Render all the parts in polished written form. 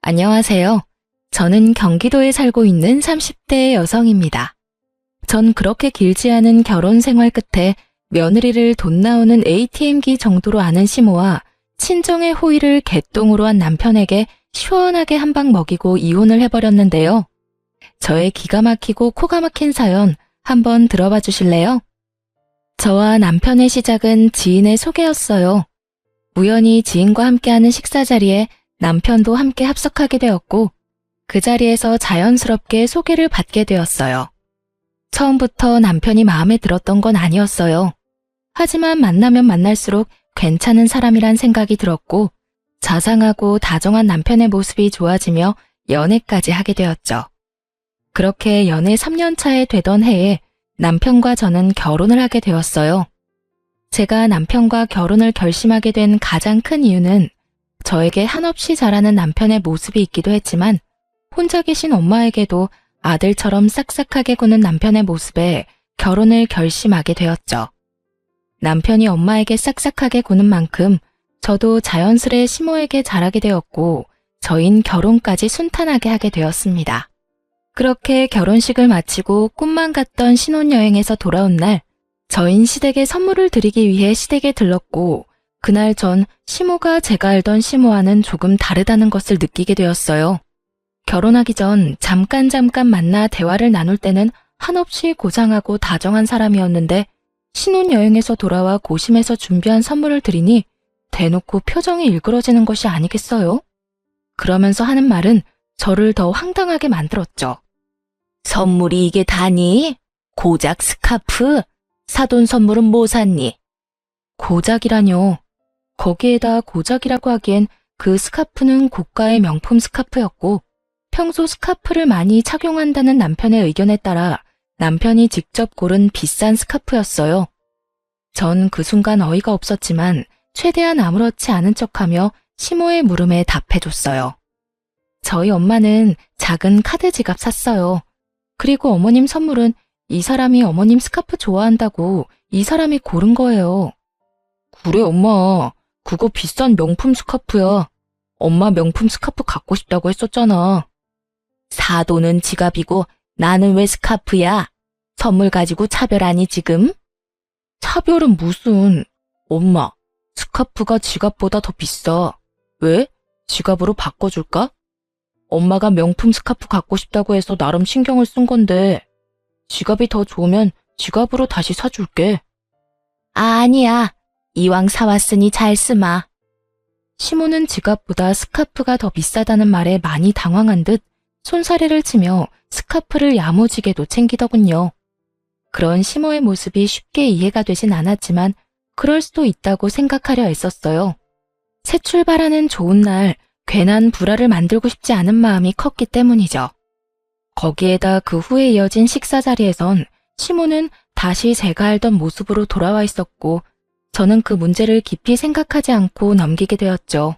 안녕하세요. 저는 경기도에 살고 있는 30대 여성입니다. 전 그렇게 길지 않은 결혼 생활 끝에 며느리를 돈 나오는 ATM기 정도로 아는 시모와 친정의 호의를 개똥으로 한 남편에게 시원하게 한 방 먹이고 이혼을 해버렸는데요. 저의 기가 막히고 코가 막힌 사연 한번 들어봐 주실래요? 저와 남편의 시작은 지인의 소개였어요. 우연히 지인과 함께하는 식사 자리에 남편도 함께 합석하게 되었고 그 자리에서 자연스럽게 소개를 받게 되었어요. 처음부터 남편이 마음에 들었던 건 아니었어요. 하지만 만나면 만날수록 괜찮은 사람이란 생각이 들었고 자상하고 다정한 남편의 모습이 좋아지며 연애까지 하게 되었죠. 그렇게 연애 3년 차에 되던 해에 남편과 저는 결혼을 하게 되었어요. 제가 남편과 결혼을 결심하게 된 가장 큰 이유는 저에게 한없이 잘하는 남편의 모습이 있기도 했지만 혼자 계신 엄마에게도 아들처럼 싹싹하게 구는 남편의 모습에 결혼을 결심하게 되었죠. 남편이 엄마에게 싹싹하게 구는 만큼 저도 자연스레 시모에게 잘하게 되었고 저흰 결혼까지 순탄하게 하게 되었습니다. 그렇게 결혼식을 마치고 꿈만 같던 신혼여행에서 돌아온 날 저흰 시댁에 선물을 드리기 위해 시댁에 들렀고 그날 전 시모가 제가 알던 시모와는 조금 다르다는 것을 느끼게 되었어요. 결혼하기 전 잠깐 만나 대화를 나눌 때는 한없이 고상하고 다정한 사람이었는데 신혼여행에서 돌아와 고심해서 준비한 선물을 드리니 대놓고 표정이 일그러지는 것이 아니겠어요? 그러면서 하는 말은 저를 더 황당하게 만들었죠. 선물이 이게 다니? 고작 스카프? 사돈 선물은 뭐 샀니? 고작이라뇨. 거기에다 고작이라고 하기엔 그 스카프는 고가의 명품 스카프였고 평소 스카프를 많이 착용한다는 남편의 의견에 따라 남편이 직접 고른 비싼 스카프였어요. 전 그 순간 어이가 없었지만 최대한 아무렇지 않은 척하며 시모의 물음에 답해줬어요. 저희 엄마는 작은 카드 지갑 샀어요. 그리고 어머님 선물은 이 사람이 어머님 스카프 좋아한다고 이 사람이 고른 거예요. 그래 엄마, 그거 비싼 명품 스카프야. 엄마 명품 스카프 갖고 싶다고 했었잖아. 사돈은 지갑이고 나는 왜 스카프야? 선물 가지고 차별하니 지금? 차별은 무슨. 엄마, 스카프가 지갑보다 더 비싸. 왜? 지갑으로 바꿔줄까? 엄마가 명품 스카프 갖고 싶다고 해서 나름 신경을 쓴 건데 지갑이 더 좋으면 지갑으로 다시 사줄게. 아니야. 이왕 사왔으니 잘 쓰마. 시모는 지갑보다 스카프가 더 비싸다는 말에 많이 당황한 듯 손사래를 치며 스카프를 야무지게도 챙기더군요. 그런 시모의 모습이 쉽게 이해가 되진 않았지만 그럴 수도 있다고 생각하려 애썼어요. 새 출발하는 좋은 날 괜한 불화를 만들고 싶지 않은 마음이 컸기 때문이죠. 거기에다 그 후에 이어진 식사 자리에선 시모는 다시 제가 알던 모습으로 돌아와 있었고 저는 그 문제를 깊이 생각하지 않고 넘기게 되었죠.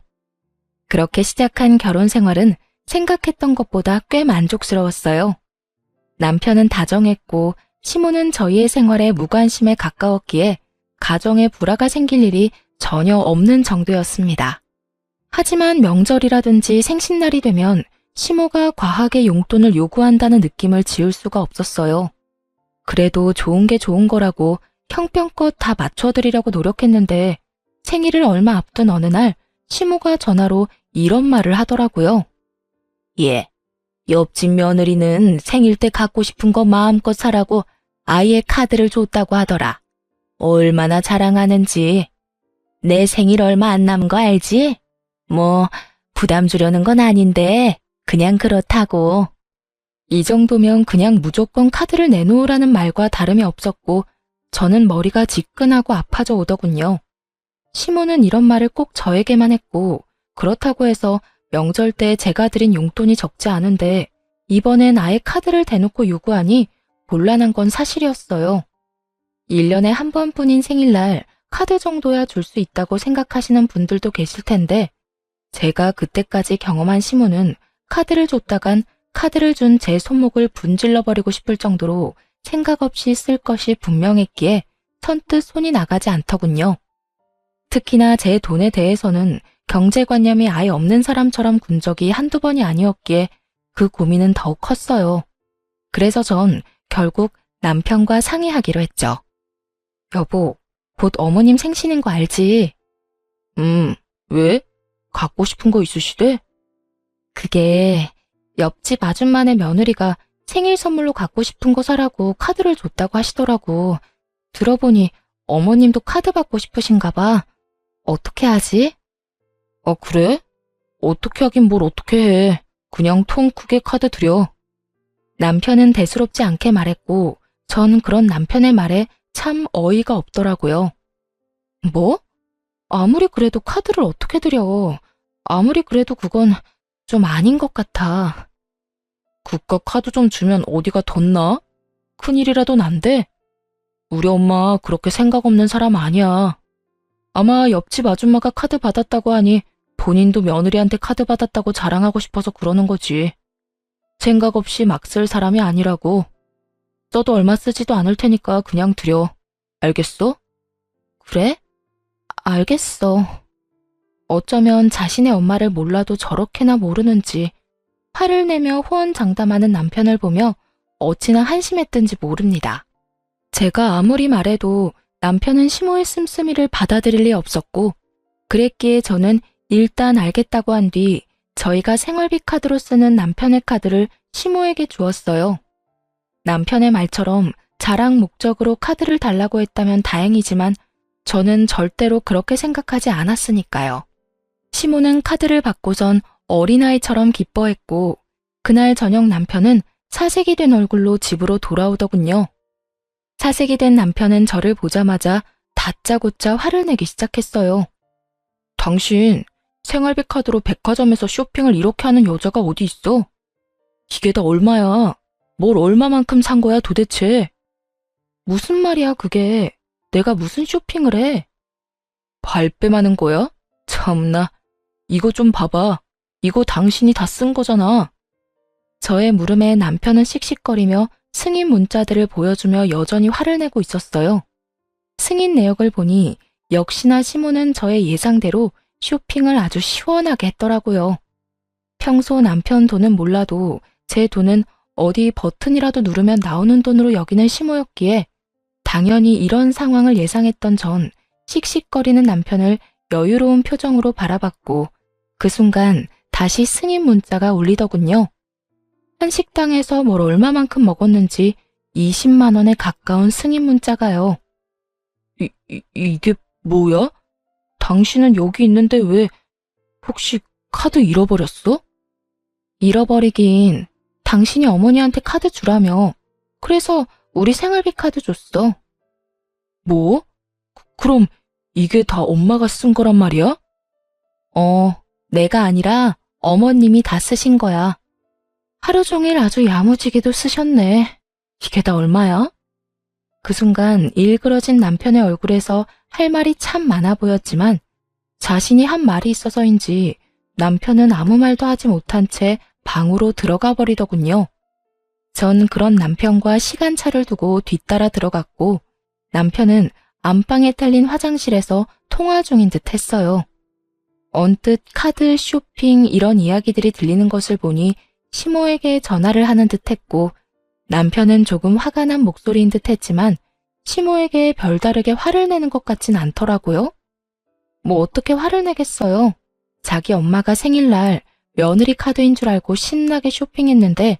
그렇게 시작한 결혼 생활은 생각했던 것보다 꽤 만족스러웠어요. 남편은 다정했고 시모는 저희의 생활에 무관심에 가까웠기에 가정에 불화가 생길 일이 전혀 없는 정도였습니다. 하지만 명절이라든지 생신날이 되면 시모가 과하게 용돈을 요구한다는 느낌을 지울 수가 없었어요. 그래도 좋은 게 좋은 거라고 형편껏 다 맞춰드리려고 노력했는데 생일을 얼마 앞둔 어느 날 시모가 전화로 이런 말을 하더라고요. 예, 옆집 며느리는 생일 때 갖고 싶은 거 마음껏 사라고 아예 카드를 줬다고 하더라. 얼마나 자랑하는지. 내 생일 얼마 안 남은 거 알지? 뭐 부담 주려는 건 아닌데 그냥 그렇다고. 이 정도면 그냥 무조건 카드를 내놓으라는 말과 다름이 없었고 저는 머리가 지끈하고 아파져 오더군요. 시모는 이런 말을 꼭 저에게만 했고 그렇다고 해서 명절 때 제가 드린 용돈이 적지 않은데 이번엔 아예 카드를 대놓고 요구하니 곤란한 건 사실이었어요. 1년에 한 번뿐인 생일날 카드 정도야 줄 수 있다고 생각하시는 분들도 계실 텐데 제가 그때까지 경험한 시모는 카드를 줬다간 카드를 준 제 손목을 분질러버리고 싶을 정도로 생각 없이 쓸 것이 분명했기에 선뜻 손이 나가지 않더군요. 특히나 제 돈에 대해서는 경제관념이 아예 없는 사람처럼 군 적이 한두 번이 아니었기에 그 고민은 더욱 컸어요. 그래서 전 결국 남편과 상의하기로 했죠. 여보, 곧 어머님 생신인 거 알지? 왜? 갖고 싶은 거 있으시대? 그게 옆집 아줌마네 며느리가 생일 선물로 갖고 싶은 거 사라고 카드를 줬다고 하시더라고. 들어보니 어머님도 카드 받고 싶으신가 봐. 어떻게 하지? 그래? 어떻게 하긴 뭘 어떻게 해. 그냥 통 크게 카드 드려. 남편은 대수롭지 않게 말했고 전 그런 남편의 말에 참 어이가 없더라고요. 뭐? 아무리 그래도 카드를 어떻게 드려. 아무리 그래도 그건 좀 아닌 것 같아. 그깟 카드 좀 주면 어디가 덧나? 큰일이라도 난대? 우리 엄마 그렇게 생각 없는 사람 아니야. 아마 옆집 아줌마가 카드 받았다고 하니 본인도 며느리한테 카드 받았다고 자랑하고 싶어서 그러는 거지. 생각 없이 막 쓸 사람이 아니라고. 써도 얼마 쓰지도 않을 테니까 그냥 드려. 알겠어? 그래? 알겠어. 어쩌면 자신의 엄마를 몰라도 저렇게나 모르는지 화를 내며 호언장담하는 남편을 보며 어찌나 한심했던지 모릅니다. 제가 아무리 말해도 남편은 시모의 씀씀이를 받아들일 리 없었고 그랬기에 저는 일단 알겠다고 한 뒤 저희가 생활비 카드로 쓰는 남편의 카드를 시모에게 주었어요. 남편의 말처럼 자랑 목적으로 카드를 달라고 했다면 다행이지만 저는 절대로 그렇게 생각하지 않았으니까요. 시모는 카드를 받고선 어린아이처럼 기뻐했고 그날 저녁 남편은 사색이 된 얼굴로 집으로 돌아오더군요. 사색이 된 남편은 저를 보자마자 다짜고짜 화를 내기 시작했어요. 당신 생활비 카드로 백화점에서 쇼핑을 이렇게 하는 여자가 어디 있어? 이게 다 얼마야? 뭘 얼마만큼 산 거야 도대체? 무슨 말이야 그게? 내가 무슨 쇼핑을 해? 발뺌하는 거야? 참나. 이거 좀 봐봐. 이거 당신이 다 쓴 거잖아. 저의 물음에 남편은 씩씩거리며 승인 문자들을 보여주며 여전히 화를 내고 있었어요. 승인 내역을 보니 역시나 시모는 저의 예상대로 쇼핑을 아주 시원하게 했더라고요. 평소 남편 돈은 몰라도 제 돈은 어디 버튼이라도 누르면 나오는 돈으로 여기는 시모였기에 당연히 이런 상황을 예상했던 전 씩씩거리는 남편을 여유로운 표정으로 바라봤고 그 순간 다시 승인 문자가 울리더군요. 한식당에서 뭘 얼마만큼 먹었는지 20만 원에 가까운 승인 문자가요. 이게 뭐야? 당신은 여기 있는데 왜 혹시 카드 잃어버렸어? 잃어버리긴 당신이 어머니한테 카드 주라며. 그래서 우리 생활비 카드 줬어. 뭐? 그럼 이게 다 엄마가 쓴 거란 말이야? 내가 아니라 어머님이 다 쓰신 거야. 하루 종일 아주 야무지게도 쓰셨네. 이게 다 얼마야? 그 순간 일그러진 남편의 얼굴에서 할 말이 참 많아 보였지만 자신이 한 말이 있어서인지 남편은 아무 말도 하지 못한 채 방으로 들어가 버리더군요. 전 그런 남편과 시간차를 두고 뒤따라 들어갔고 남편은 안방에 딸린 화장실에서 통화 중인 듯 했어요. 언뜻 카드, 쇼핑 이런 이야기들이 들리는 것을 보니 시모에게 전화를 하는 듯 했고 남편은 조금 화가 난 목소리인 듯 했지만 시모에게 별다르게 화를 내는 것 같진 않더라고요. 뭐 어떻게 화를 내겠어요. 자기 엄마가 생일날 며느리 카드인 줄 알고 신나게 쇼핑했는데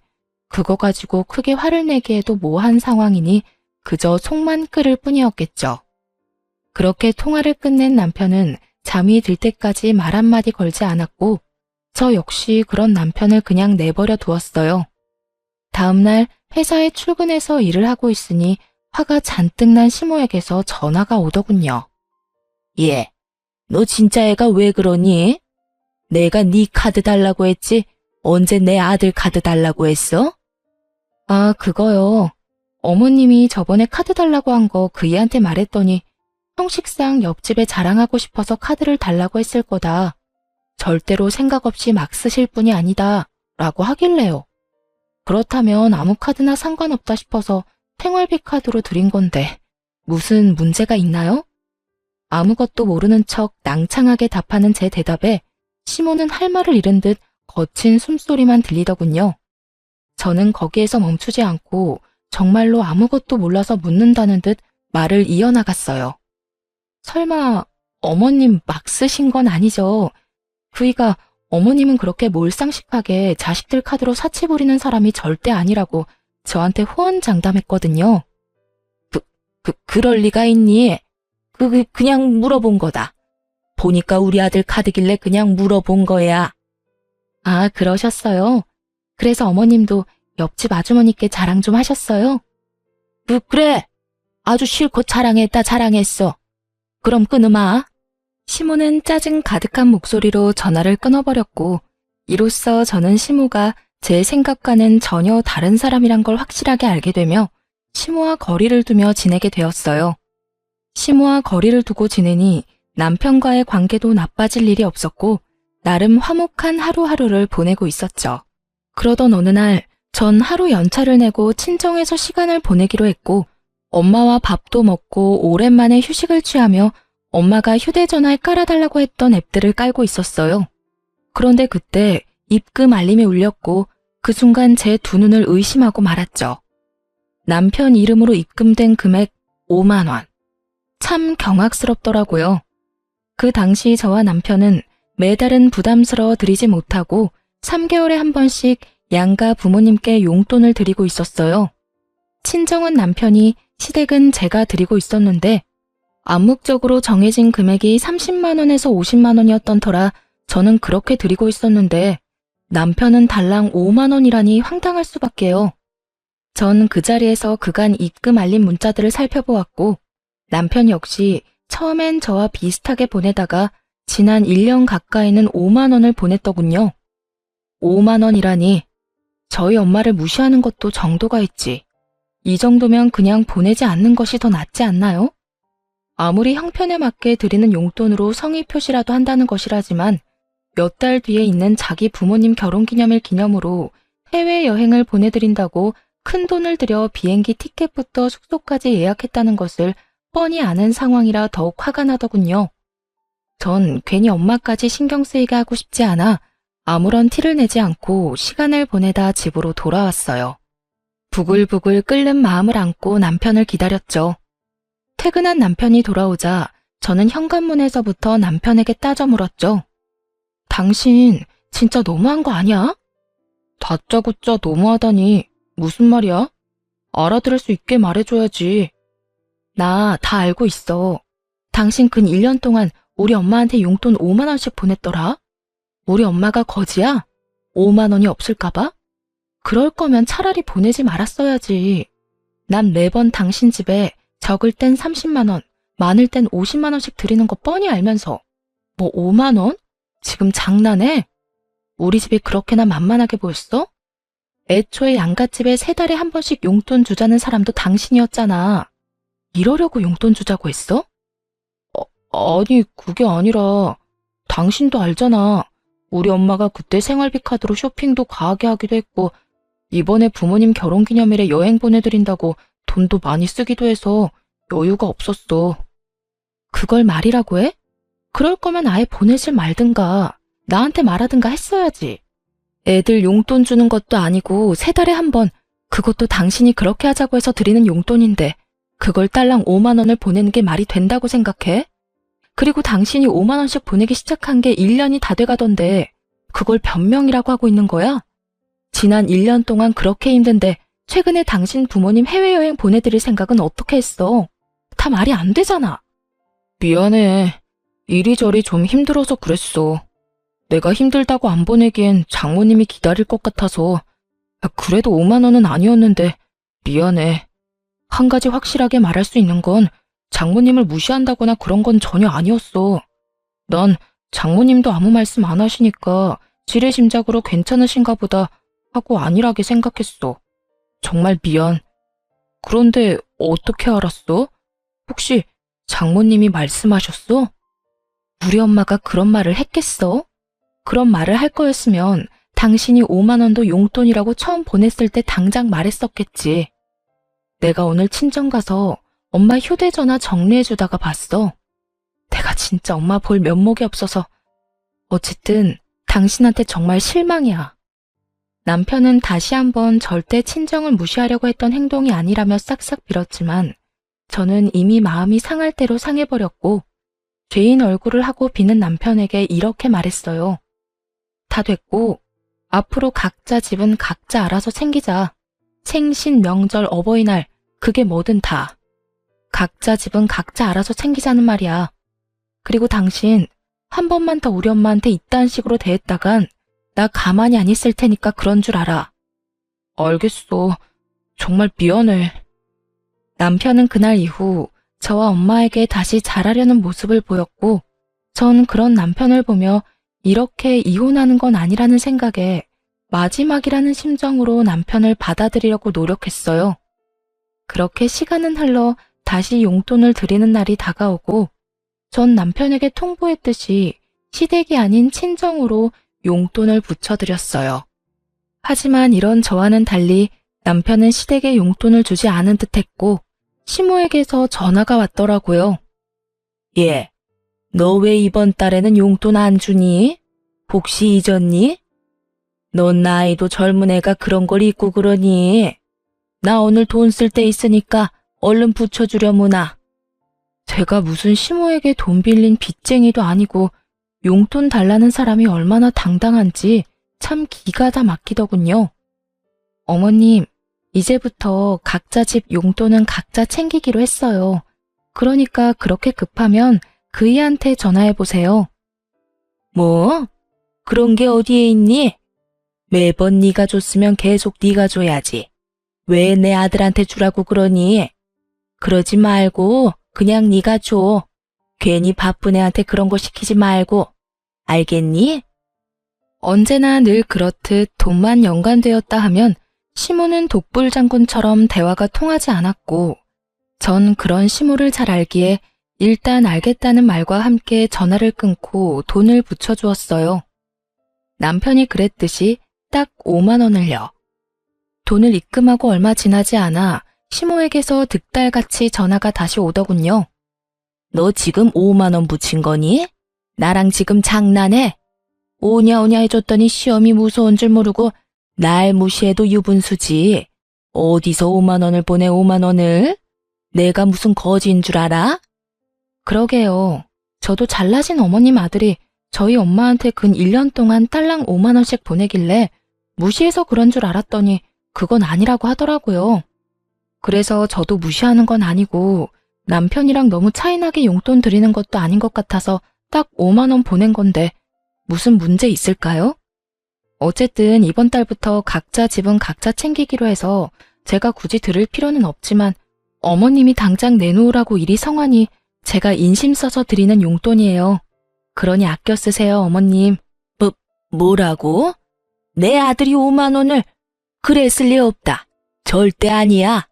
그거 가지고 크게 화를 내기에도 모호한 상황이니 그저 속만 끓을 뿐이었겠죠. 그렇게 통화를 끝낸 남편은 잠이 들 때까지 말 한마디 걸지 않았고 저 역시 그런 남편을 그냥 내버려 두었어요. 다음날 회사에 출근해서 일을 하고 있으니 화가 잔뜩 난 시모에게서 전화가 오더군요. 얘, 너 진짜 애가 왜 그러니? 내가 네 카드 달라고 했지 언제 내 아들 카드 달라고 했어? 아, 그거요. 어머님이 저번에 카드 달라고 한 거 그 애한테 말했더니 형식상 옆집에 자랑하고 싶어서 카드를 달라고 했을 거다. 절대로 생각 없이 막 쓰실 분이 아니다. 라고 하길래요. 그렇다면 아무 카드나 상관없다 싶어서 생활비 카드로 드린 건데 무슨 문제가 있나요? 아무것도 모르는 척 낭창하게 답하는 제 대답에 시모는 할 말을 잃은 듯 거친 숨소리만 들리더군요. 저는 거기에서 멈추지 않고 정말로 아무것도 몰라서 묻는다는 듯 말을 이어나갔어요. 설마 어머님 막 쓰신 건 아니죠? 그이가 어머님은 그렇게 몰상식하게 자식들 카드로 사치 부리는 사람이 절대 아니라고 저한테 호언장담했거든요. 그럴 리가 있니? 그냥 물어본 거다. 보니까 우리 아들 카드길래 그냥 물어본 거야. 아, 그러셨어요? 그래서 어머님도 옆집 아주머니께 자랑 좀 하셨어요? 그래. 아주 실컷 자랑했어. 그럼 끊으마. 시모는 짜증 가득한 목소리로 전화를 끊어버렸고, 이로써 저는 시모가 제 생각과는 전혀 다른 사람이란 걸 확실하게 알게 되며 시모와 거리를 두며 지내게 되었어요. 시모와 거리를 두고 지내니 남편과의 관계도 나빠질 일이 없었고 나름 화목한 하루하루를 보내고 있었죠. 그러던 어느 날 전 하루 연차를 내고 친정에서 시간을 보내기로 했고 엄마와 밥도 먹고 오랜만에 휴식을 취하며 엄마가 휴대전화에 깔아달라고 했던 앱들을 깔고 있었어요. 그런데 그때 입금 알림이 울렸고 그 순간 제 두 눈을 의심하고 말았죠. 남편 이름으로 입금된 금액 5만 원. 참 경악스럽더라고요. 그 당시 저와 남편은 매달은 부담스러워 드리지 못하고 3개월에 한 번씩 양가 부모님께 용돈을 드리고 있었어요. 친정은 남편이, 시댁은 제가 드리고 있었는데 암묵적으로 정해진 금액이 30만 원에서 50만 원이었던 터라 저는 그렇게 드리고 있었는데 남편은 달랑 5만 원이라니 황당할 수밖에요. 전 그 자리에서 그간 입금 알림 문자들을 살펴보았고 남편 역시 처음엔 저와 비슷하게 보내다가 지난 1년 가까이는 5만 원을 보냈더군요. 5만 원이라니 저희 엄마를 무시하는 것도 정도가 있지. 이 정도면 그냥 보내지 않는 것이 더 낫지 않나요? 아무리 형편에 맞게 드리는 용돈으로 성의 표시라도 한다는 것이라지만 몇 달 뒤에 있는 자기 부모님 결혼기념일 기념으로 해외여행을 보내드린다고 큰돈을 들여 비행기 티켓부터 숙소까지 예약했다는 것을 뻔히 아는 상황이라 더욱 화가 나더군요. 전 괜히 엄마까지 신경 쓰이게 하고 싶지 않아 아무런 티를 내지 않고 시간을 보내다 집으로 돌아왔어요. 부글부글 끓는 마음을 안고 남편을 기다렸죠. 퇴근한 남편이 돌아오자 저는 현관문에서부터 남편에게 따져 물었죠. 당신 진짜 너무한 거 아니야? 다짜고짜 너무하다니 무슨 말이야? 알아들을 수 있게 말해줘야지. 나 다 알고 있어. 당신 근 1년 동안 우리 엄마한테 용돈 5만 원씩 보냈더라. 우리 엄마가 거지야? 5만 원이 없을까봐? 그럴 거면 차라리 보내지 말았어야지. 난 매번 당신 집에 적을 땐 30만 원, 많을 땐 50만 원씩 드리는 거 뻔히 알면서 뭐 5만 원? 지금 장난해? 우리 집이 그렇게나 만만하게 보였어? 애초에 양갓집에 3달에 한 번씩 용돈 주자는 사람도 당신이었잖아. 이러려고 용돈 주자고 했어? 아니 그게 아니라 당신도 알잖아. 우리 엄마가 그때 생활비 카드로 쇼핑도 과하게 하기도 했고 이번에 부모님 결혼기념일에 여행 보내드린다고 돈도 많이 쓰기도 해서 여유가 없었어. 그걸 말이라고 해? 그럴 거면 아예 보내질 말든가 나한테 말하든가 했어야지. 애들 용돈 주는 것도 아니고 3달에 한 번, 그것도 당신이 그렇게 하자고 해서 드리는 용돈인데 그걸 딸랑 5만 원을 보내는 게 말이 된다고 생각해? 그리고 당신이 5만 원씩 보내기 시작한 게 1년이 다 돼가던데 그걸 변명이라고 하고 있는 거야? 지난 1년 동안 그렇게 힘든데 최근에 당신 부모님 해외여행 보내드릴 생각은 어떻게 했어? 다 말이 안 되잖아. 미안해. 이리저리 좀 힘들어서 그랬어. 내가 힘들다고 안 보내기엔 장모님이 기다릴 것 같아서. 그래도 5만 원은 아니었는데 미안해. 한 가지 확실하게 말할 수 있는 건 장모님을 무시한다거나 그런 건 전혀 아니었어. 난 장모님도 아무 말씀 안 하시니까 지레짐작으로 괜찮으신가 보다 하고 안일하게 생각했어. 정말 미안. 그런데 어떻게 알았어? 혹시 장모님이 말씀하셨어? 우리 엄마가 그런 말을 했겠어? 그런 말을 할 거였으면 당신이 5만 원도 용돈이라고 처음 보냈을 때 당장 말했었겠지. 내가 오늘 친정 가서 엄마 휴대전화 정리해주다가 봤어. 내가 진짜 엄마 볼 면목이 없어서. 어쨌든 당신한테 정말 실망이야. 남편은 다시 한번 절대 친정을 무시하려고 했던 행동이 아니라며 싹싹 빌었지만 저는 이미 마음이 상할 대로 상해버렸고 죄인 얼굴을 하고 비는 남편에게 이렇게 말했어요. 다 됐고 앞으로 각자 집은 각자 알아서 챙기자. 생신, 명절, 어버이날 그게 뭐든 다. 각자 집은 각자 알아서 챙기자는 말이야. 그리고 당신 한 번만 더 우리 엄마한테 이딴 식으로 대했다간 나 가만히 안 있을 테니까 그런 줄 알아. 알겠어. 정말 미안해. 남편은 그날 이후 저와 엄마에게 다시 잘하려는 모습을 보였고 전 그런 남편을 보며 이렇게 이혼하는 건 아니라는 생각에 마지막이라는 심정으로 남편을 받아들이려고 노력했어요. 그렇게 시간은 흘러 다시 용돈을 드리는 날이 다가오고 전 남편에게 통보했듯이 시댁이 아닌 친정으로 용돈을 붙여드렸어요. 하지만 이런 저와는 달리 남편은 시댁에 용돈을 주지 않은 듯했고 시모에게서 전화가 왔더라고요. 예, 너 왜 이번 달에는 용돈 안 주니? 혹시 잊었니? 넌 나이도 젊은 애가 그런 걸 잊고 그러니? 나 오늘 돈 쓸 때 있으니까 얼른 붙여주려무나. 제가 무슨 시모에게 돈 빌린 빚쟁이도 아니고 용돈 달라는 사람이 얼마나 당당한지 참 기가 다 막히더군요. 어머님, 이제부터 각자 집 용돈은 각자 챙기기로 했어요. 그러니까 그렇게 급하면 그이한테 전화해보세요. 뭐? 그런 게 어디에 있니? 매번 네가 줬으면 계속 네가 줘야지. 왜 내 아들한테 주라고 그러니? 그러지 말고 그냥 네가 줘. 괜히 바쁜 애한테 그런 거 시키지 말고. 알겠니? 언제나 늘 그렇듯 돈만 연관되었다 하면 시모는 독불장군처럼 대화가 통하지 않았고 전 그런 시모를 잘 알기에 일단 알겠다는 말과 함께 전화를 끊고 돈을 붙여주었어요. 남편이 그랬듯이 딱 5만 원을요. 돈을 입금하고 얼마 지나지 않아 시모에게서 득달같이 전화가 다시 오더군요. 너 지금 5만 원 붙인 거니? 나랑 지금 장난해? 오냐 오냐 해줬더니 시험이 무서운 줄 모르고 날 무시해도 유분수지. 어디서 5만 원을 보내 5만 원을? 내가 무슨 거지인 줄 알아? 그러게요. 저도 잘나신 어머님 아들이 저희 엄마한테 근 1년 동안 딸랑 5만 원씩 보내길래 무시해서 그런 줄 알았더니 그건 아니라고 하더라고요. 그래서 저도 무시하는 건 아니고 남편이랑 너무 차이나게 용돈 드리는 것도 아닌 것 같아서 딱 5만 원 보낸 건데 무슨 문제 있을까요? 어쨌든 이번 달부터 각자 집은 각자 챙기기로 해서 제가 굳이 드릴 필요는 없지만 어머님이 당장 내놓으라고 이리 성하니 제가 인심 써서 드리는 용돈이에요. 그러니 아껴 쓰세요, 어머님. 뭐라고? 내 아들이 5만 원을? 그랬을 리 없다. 절대 아니야.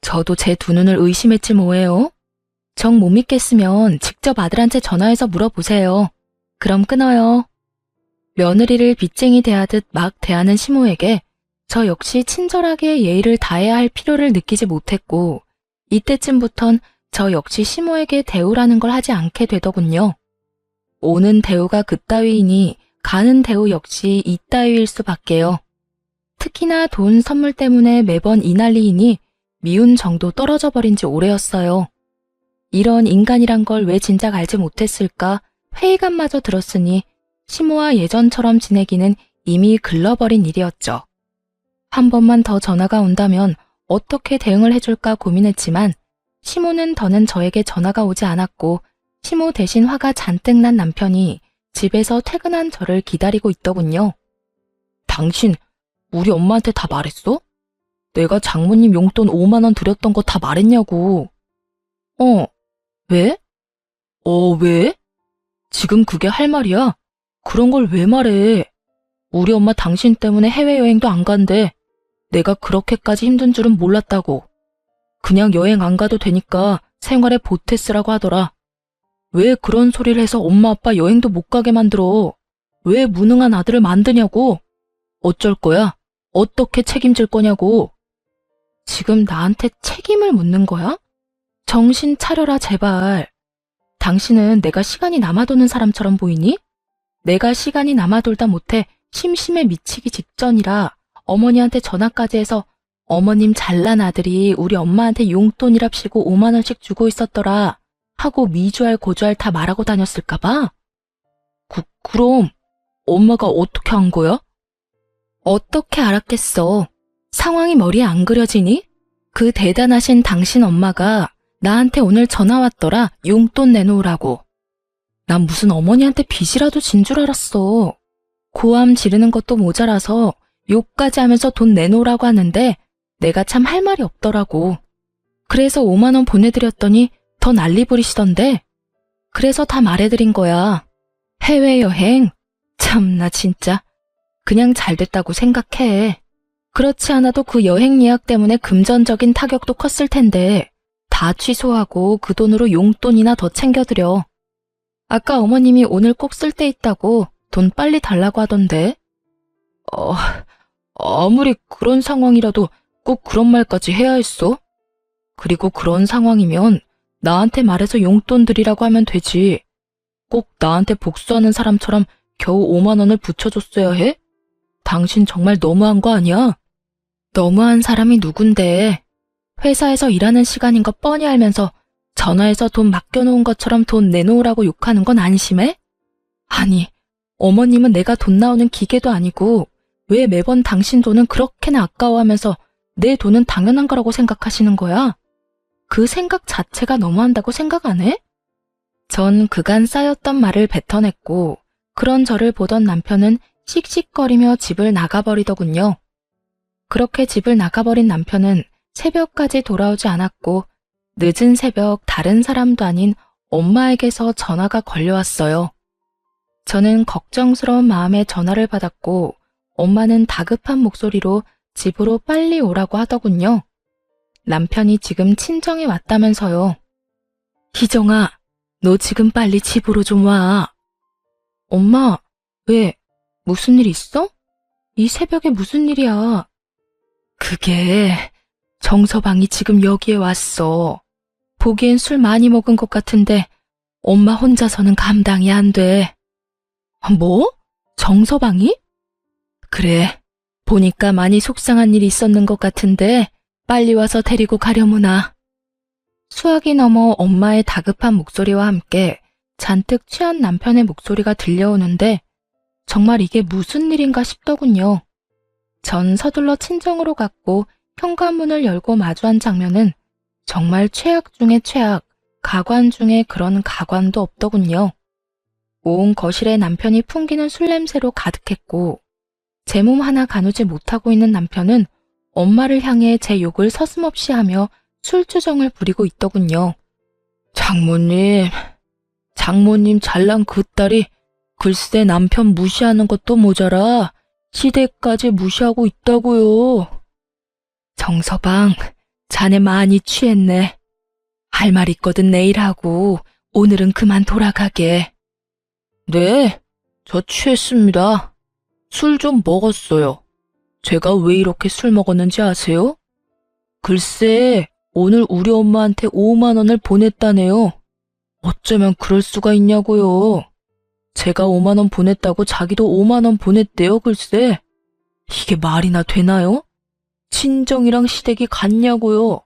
저도 제 두 눈을 의심했지 뭐예요. 정 못 믿겠으면 직접 아들한테 전화해서 물어보세요. 그럼 끊어요. 며느리를 빚쟁이 대하듯 막 대하는 시모에게 저 역시 친절하게 예의를 다해야 할 필요를 느끼지 못했고 이때쯤부턴 저 역시 시모에게 대우라는 걸 하지 않게 되더군요. 오는 대우가 그따위이니 가는 대우 역시 이따위일 수밖에요. 특히나 돈 선물 때문에 매번 이 난리이니 미운 정도 떨어져 버린 지 오래였어요. 이런 인간이란 걸 왜 진작 알지 못했을까 회의감마저 들었으니 시모와 예전처럼 지내기는 이미 글러버린 일이었죠. 한 번만 더 전화가 온다면 어떻게 대응을 해줄까 고민했지만 시모는 더는 저에게 전화가 오지 않았고 시모 대신 화가 잔뜩 난 남편이 집에서 퇴근한 저를 기다리고 있더군요. 당신 우리 엄마한테 다 말했어? 내가 장모님 용돈 5만 원 드렸던 거 다 말했냐고. 왜? 왜? 지금 그게 할 말이야? 그런 걸 왜 말해? 우리 엄마 당신 때문에 해외여행도 안 간대. 내가 그렇게까지 힘든 줄은 몰랐다고. 그냥 여행 안 가도 되니까 생활에 보태 쓰라고 하더라. 왜 그런 소리를 해서 엄마 아빠 여행도 못 가게 만들어? 왜 무능한 아들을 만드냐고? 어쩔 거야? 어떻게 책임질 거냐고? 지금 나한테 책임을 묻는 거야? 정신 차려라 제발. 당신은 내가 시간이 남아도는 사람처럼 보이니? 내가 시간이 남아돌다 못해 심심해 미치기 직전이라 어머니한테 전화까지 해서 어머님 잘난 아들이 우리 엄마한테 용돈이랍시고 5만 원씩 주고 있었더라 하고 미주알 고주알 다 말하고 다녔을까봐? 그럼 엄마가 어떻게 한 거야? 어떻게 알았겠어. 상황이 머리에 안 그려지니? 그 대단하신 당신 엄마가 나한테 오늘 전화 왔더라. 용돈 내놓으라고. 난 무슨 어머니한테 빚이라도 진 줄 알았어. 고함 지르는 것도 모자라서 욕까지 하면서 돈 내놓으라고 하는데 내가 참 할 말이 없더라고. 그래서 5만 원 보내드렸더니 더 난리 부리시던데. 그래서 다 말해드린 거야. 해외여행? 참나 진짜. 그냥 잘 됐다고 생각해. 그렇지 않아도 그 여행 예약 때문에 금전적인 타격도 컸을 텐데 다 취소하고 그 돈으로 용돈이나 더 챙겨드려. 아까 어머님이 오늘 꼭 쓸 데 있다고 돈 빨리 달라고 하던데. 아무리 그런 상황이라도 꼭 그런 말까지 해야 했어? 그리고 그런 상황이면 나한테 말해서 용돈 드리라고 하면 되지. 꼭 나한테 복수하는 사람처럼 겨우 5만 원을 붙여줬어야 해? 당신 정말 너무한 거 아니야? 너무한 사람이 누군데. 회사에서 일하는 시간인 거 뻔히 알면서 전화해서 돈 맡겨놓은 것처럼 돈 내놓으라고 욕하는 건 안심해? 아니, 어머님은 내가 돈 나오는 기계도 아니고 왜 매번 당신 돈은 그렇게나 아까워하면서 내 돈은 당연한 거라고 생각하시는 거야? 그 생각 자체가 너무한다고 생각 안 해? 전 그간 쌓였던 말을 뱉어냈고 그런 저를 보던 남편은 씩씩거리며 집을 나가버리더군요. 그렇게 집을 나가버린 남편은 새벽까지 돌아오지 않았고 늦은 새벽 다른 사람도 아닌 엄마에게서 전화가 걸려왔어요. 저는 걱정스러운 마음에 전화를 받았고 엄마는 다급한 목소리로 집으로 빨리 오라고 하더군요. 남편이 지금 친정에 왔다면서요. 희정아, 너 지금 빨리 집으로 좀 와. 엄마, 왜? 무슨 일 있어? 이 새벽에 무슨 일이야? 그게 정서방이 지금 여기에 왔어. 보기엔 술 많이 먹은 것 같은데 엄마 혼자서는 감당이 안 돼. 뭐? 정서방이? 그래, 보니까 많이 속상한 일이 있었는 것 같은데 빨리 와서 데리고 가려무나. 수화기 넘어 엄마의 다급한 목소리와 함께 잔뜩 취한 남편의 목소리가 들려오는데 정말 이게 무슨 일인가 싶더군요. 전 서둘러 친정으로 갔고 현관문을 열고 마주한 장면은 정말 최악 중의 최악, 가관 중에 그런 가관도 없더군요. 온 거실에 남편이 풍기는 술 냄새로 가득했고 제 몸 하나 가누지 못하고 있는 남편은 엄마를 향해 제 욕을 서슴없이 하며 술주정을 부리고 있더군요. 장모님 잘난 그 딸이 글쎄 남편 무시하는 것도 모자라 시댁까지 무시하고 있다고요. 정서방, 자네 많이 취했네. 할 말 있거든 내일 하고 오늘은 그만 돌아가게. 네, 저 취했습니다. 술 좀 먹었어요. 제가 왜 이렇게 술 먹었는지 아세요? 글쎄, 오늘 우리 엄마한테 5만 원을 보냈다네요. 어쩌면 그럴 수가 있냐고요. 제가 5만 원 보냈다고 자기도 5만 원 보냈대요, 글쎄. 이게 말이나 되나요? 친정이랑 시댁이 같냐고요.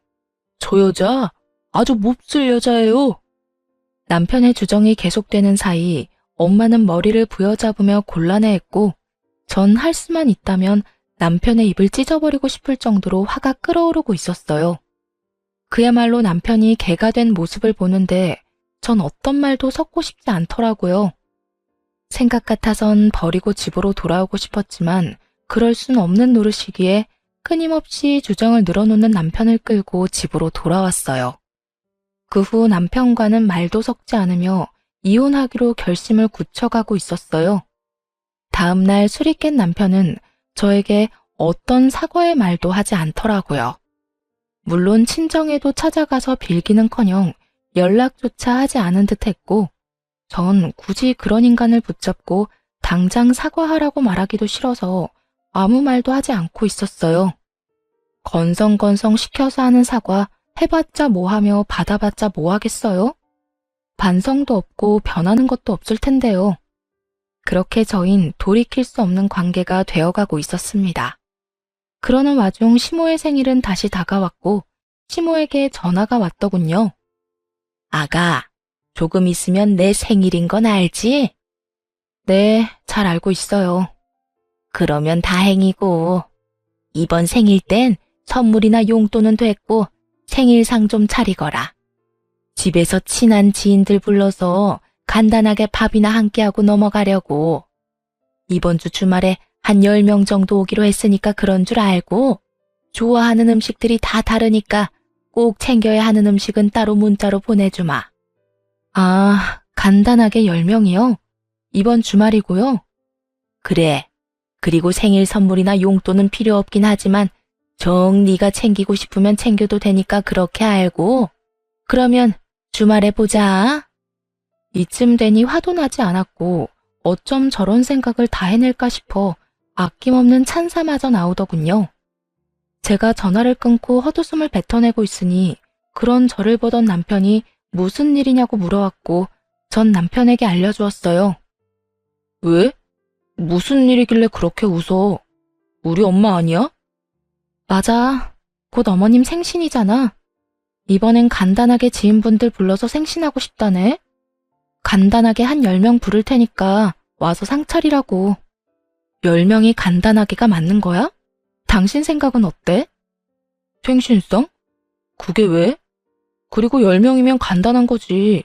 저 여자 아주 몹쓸 여자예요. 남편의 주정이 계속되는 사이 엄마는 머리를 부여잡으며 곤란해했고 전 할 수만 있다면 남편의 입을 찢어버리고 싶을 정도로 화가 끓어오르고 있었어요. 그야말로 남편이 개가 된 모습을 보는데 전 어떤 말도 섞고 싶지 않더라고요. 생각 같아선 버리고 집으로 돌아오고 싶었지만 그럴 순 없는 노릇이기에 끊임없이 주정을 늘어놓는 남편을 끌고 집으로 돌아왔어요. 그 후 남편과는 말도 섞지 않으며 이혼하기로 결심을 굳혀가고 있었어요. 다음 날 술이 깬 남편은 저에게 어떤 사과의 말도 하지 않더라고요. 물론 친정에도 찾아가서 빌기는커녕 연락조차 하지 않은 듯 했고 전 굳이 그런 인간을 붙잡고 당장 사과하라고 말하기도 싫어서 아무 말도 하지 않고 있었어요. 건성건성 시켜서 하는 사과 해봤자 뭐하며 받아봤자 뭐하겠어요? 반성도 없고 변하는 것도 없을 텐데요. 그렇게 저흰 돌이킬 수 없는 관계가 되어가고 있었습니다. 그러는 와중 시모의 생일은 다시 다가왔고 시모에게 전화가 왔더군요. 아가, 조금 있으면 내 생일인 건 알지? 네, 잘 알고 있어요. 그러면 다행이고, 이번 생일 땐 선물이나 용돈은 됐고 생일상 좀 차리거라. 집에서 친한 지인들 불러서 간단하게 밥이나 함께하고 넘어가려고. 이번 주 주말에 한 10명 정도 오기로 했으니까 그런 줄 알고, 좋아하는 음식들이 다 다르니까 꼭 챙겨야 하는 음식은 따로 문자로 보내주마. 아, 간단하게 10명이요? 이번 주말이고요? 그래. 그리고 생일 선물이나 용돈은 필요 없긴 하지만 정 네가 챙기고 싶으면 챙겨도 되니까 그렇게 알고. 그러면 주말에 보자. 이쯤 되니 화도 나지 않았고 어쩜 저런 생각을 다 해낼까 싶어 아낌없는 찬사마저 나오더군요. 제가 전화를 끊고 헛웃음을 뱉어내고 있으니 그런 저를 보던 남편이 무슨 일이냐고 물어왔고 전 남편에게 알려주었어요. 왜? 무슨 일이길래 그렇게 웃어? 우리 엄마 아니야? 맞아. 곧 어머님 생신이잖아. 이번엔 간단하게 지인분들 불러서 생신하고 싶다네. 간단하게 한 10명 부를 테니까 와서 상 차리라고. 10명이 간단하게가 맞는 거야? 당신 생각은 어때? 생신상? 그게 왜? 그리고 10명이면 간단한 거지.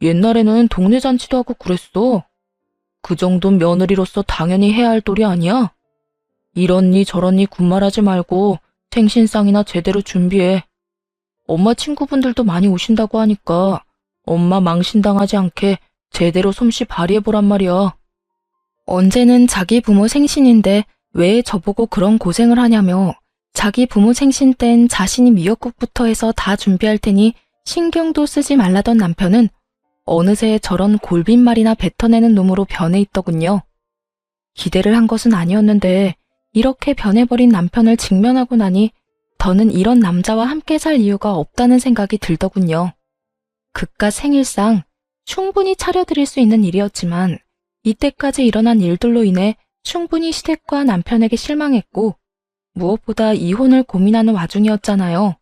옛날에는 동네 잔치도 하고 그랬어. 그 정도는 며느리로서 당연히 해야 할 도리 아니야? 이런니 저런니 군말하지 말고 생신상이나 제대로 준비해. 엄마 친구분들도 많이 오신다고 하니까 엄마 망신당하지 않게 제대로 솜씨 발휘해보란 말이야. 언제는 자기 부모 생신인데 왜 저보고 그런 고생을 하냐며 자기 부모 생신 땐 자신이 미역국부터 해서 다 준비할 테니 신경도 쓰지 말라던 남편은 어느새 저런 골빈말이나 뱉어내는 놈으로 변해 있더군요. 기대를 한 것은 아니었는데 이렇게 변해버린 남편을 직면하고 나니 더는 이런 남자와 함께 살 이유가 없다는 생각이 들더군요. 그깟 생일상 충분히 차려드릴 수 있는 일이었지만 이때까지 일어난 일들로 인해 충분히 시댁과 남편에게 실망했고 무엇보다 이혼을 고민하는 와중이었잖아요.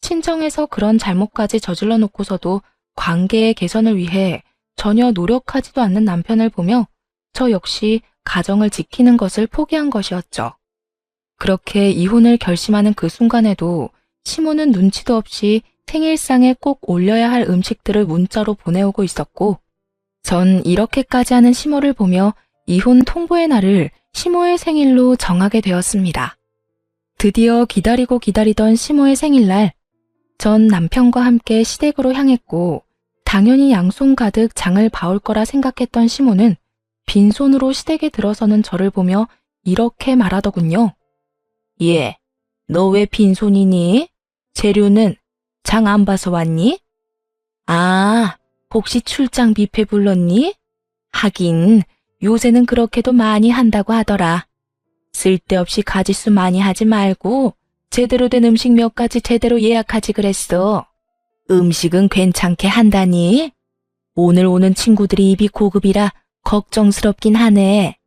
친정에서 그런 잘못까지 저질러 놓고서도 관계의 개선을 위해 전혀 노력하지도 않는 남편을 보며 저 역시 가정을 지키는 것을 포기한 것이었죠. 그렇게 이혼을 결심하는 그 순간에도 시모는 눈치도 없이 생일상에 꼭 올려야 할 음식들을 문자로 보내오고 있었고 전 이렇게까지 하는 시모를 보며 이혼 통보의 날을 시모의 생일로 정하게 되었습니다. 드디어 기다리고 기다리던 시모의 생일날, 전 남편과 함께 시댁으로 향했고 당연히 양손 가득 장을 봐올 거라 생각했던 시모는 빈손으로 시댁에 들어서는 저를 보며 이렇게 말하더군요. 예, 너 왜 빈손이니? 재료는 장 안 봐서 왔니? 아, 혹시 출장 뷔페 불렀니? 하긴 요새는 그렇게도 많이 한다고 하더라. 쓸데없이 가짓수 많이 하지 말고 제대로 된 음식 몇 가지 제대로 예약하지 그랬어. 음식은 괜찮게 한다니? 오늘 오는 친구들이 입이 고급이라 걱정스럽긴 하네.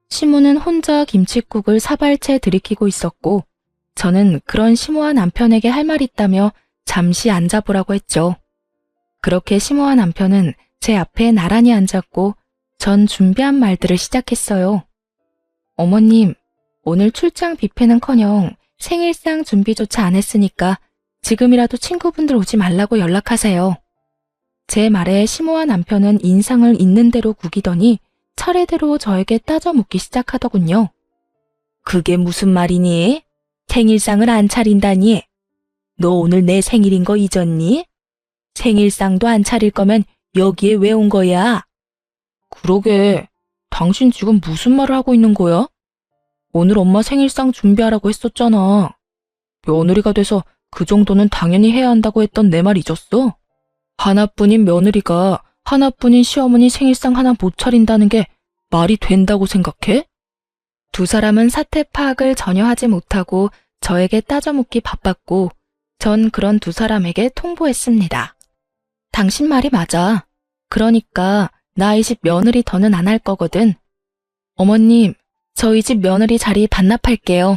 시모는 혼자 김칫국을 사발채 들이키고 있었고 저는 그런 시모와 남편에게 할 말 있다며 잠시 앉아보라고 했죠. 그렇게 시모와 남편은 제 앞에 나란히 앉았고 전 준비한 말들을 시작했어요. 어머님, 오늘 출장 뷔페는커녕 생일상 준비조차 안 했으니까 지금이라도 친구분들 오지 말라고 연락하세요. 제 말에 시모와 남편은 인상을 있는 대로 구기더니 차례대로 저에게 따져 묻기 시작하더군요. 그게 무슨 말이니? 생일상을 안 차린다니? 너 오늘 내 생일인 거 잊었니? 생일상도 안 차릴 거면 여기에 왜 온 거야? 그러게, 당신 지금 무슨 말을 하고 있는 거야? 오늘 엄마 생일상 준비하라고 했었잖아. 며느리가 돼서 그 정도는 당연히 해야 한다고 했던 내 말 잊었어? 하나뿐인 며느리가 하나뿐인 시어머니 생일상 하나 못 차린다는 게 말이 된다고 생각해? 두 사람은 사태 파악을 전혀 하지 못하고 저에게 따져 묻기 바빴고 전 그런 두 사람에게 통보했습니다. 당신 말이 맞아. 그러니까 나 이 집 며느리 더는 안 할 거거든. 어머님, 저희 집 며느리 자리 반납할게요.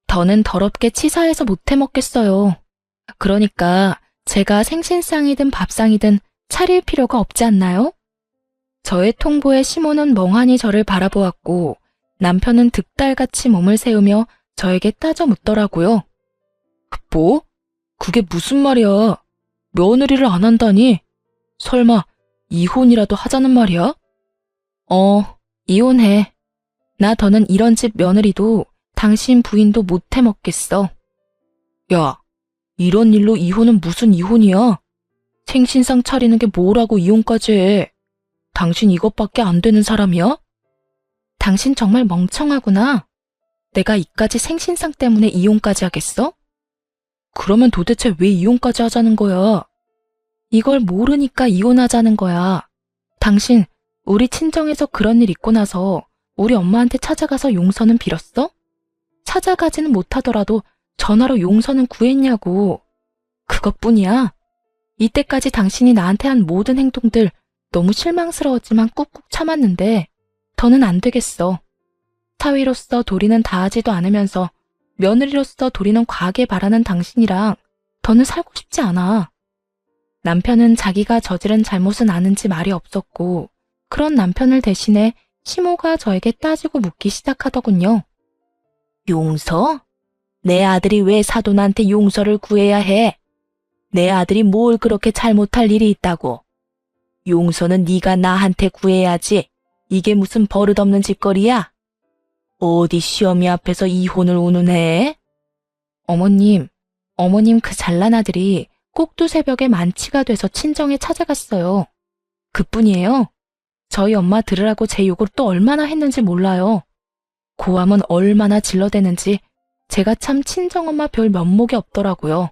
더는 더럽게 치사해서 못 해먹겠어요. 그러니까 제가 생신상이든 밥상이든 차릴 필요가 없지 않나요? 저의 통보에 시몬은 멍하니 저를 바라보았고 남편은 득달같이 몸을 세우며 저에게 따져 묻더라고요. 뭐? 그게 무슨 말이야? 며느리를 안 한다니? 설마 이혼이라도 하자는 말이야? 이혼해. 나 더는 이런 집 며느리도 당신 부인도 못 해먹겠어. 야, 이런 일로 이혼은 무슨 이혼이야? 생신상 차리는 게 뭐라고 이혼까지 해? 당신 이것밖에 안 되는 사람이야? 당신 정말 멍청하구나. 내가 이까지 생신상 때문에 이혼까지 하겠어? 그러면 도대체 왜 이혼까지 하자는 거야? 이걸 모르니까 이혼하자는 거야. 당신, 우리 친정에서 그런 일 있고 나서 우리 엄마한테 찾아가서 용서는 빌었어? 찾아가지는 못하더라도 전화로 용서는 구했냐고. 그것뿐이야. 이때까지 당신이 나한테 한 모든 행동들 너무 실망스러웠지만 꾹꾹 참았는데 더는 안 되겠어. 사위로서 도리는 다하지도 않으면서 며느리로서 도리는 과하게 바라는 당신이랑 더는 살고 싶지 않아. 남편은 자기가 저지른 잘못은 아는지 말이 없었고 그런 남편을 대신해 시모가 저에게 따지고 묻기 시작하더군요. 용서? 내 아들이 왜 사돈한테 용서를 구해야 해? 내 아들이 뭘 그렇게 잘못할 일이 있다고? 용서는 네가 나한테 구해야지. 이게 무슨 버릇없는 짓거리야? 어디 시어미 앞에서 이혼을 운운해? 어머님 그 잘난 아들이 꼭두 새벽에 만취가 돼서 친정에 찾아갔어요. 그뿐이에요. 저희 엄마 들으라고 제 욕을 또 얼마나 했는지 몰라요. 고함은 얼마나 질러대는지 제가 참 친정엄마 별 면목이 없더라고요.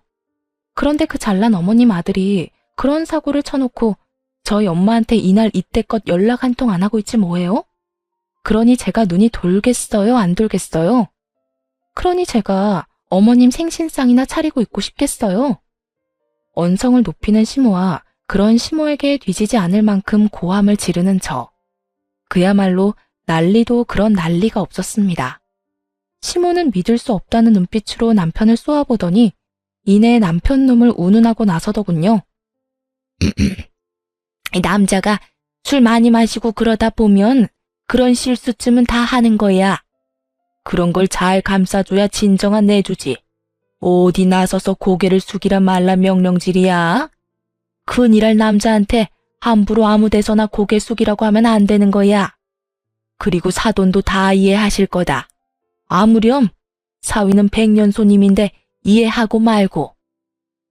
그런데 그 잘난 어머님 아들이 그런 사고를 쳐놓고 저희 엄마한테 이날 이때껏 연락 한 통 안 하고 있지 뭐예요? 그러니 제가 눈이 돌겠어요? 안 돌겠어요? 그러니 제가 어머님 생신상이나 차리고 있고 싶겠어요? 언성을 높이는 시모와 그런 시모에게 뒤지지 않을 만큼 고함을 지르는 저. 그야말로 난리도 그런 난리가 없었습니다. 시모는 믿을 수 없다는 눈빛으로 남편을 쏘아보더니 이내 남편 놈을 운운하고 나서더군요. 남자가 술 많이 마시고 그러다 보면 그런 실수쯤은 다 하는 거야. 그런 걸 잘 감싸줘야 진정한 내주지. 어디 나서서 고개를 숙이라 말라 명령질이야. 큰일할 남자한테 함부로 아무 데서나 고개 숙이라고 하면 안 되는 거야. 그리고 사돈도 다 이해하실 거다. 아무렴 사위는 백년 손님인데 이해하고 말고.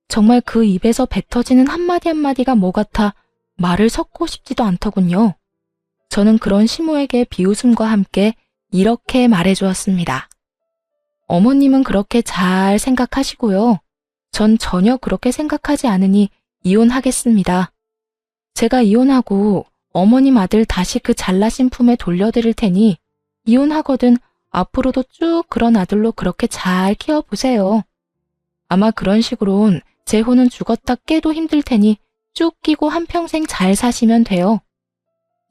정말 그 입에서 뱉어지는 한마디 한마디가 뭐 같아 말을 섞고 싶지도 않더군요. 저는 그런 시모에게 비웃음과 함께 이렇게 말해주었습니다. 어머님은 그렇게 잘 생각하시고요. 전 전혀 그렇게 생각하지 않으니 이혼하겠습니다. 제가 이혼하고 어머님 아들 다시 그 잘나신 품에 돌려드릴 테니 이혼하거든 앞으로도 쭉 그런 아들로 그렇게 잘 키워보세요. 아마 그런 식으론 제 혼은 죽었다 깨도 힘들 테니 쭉 끼고 한평생 잘 사시면 돼요.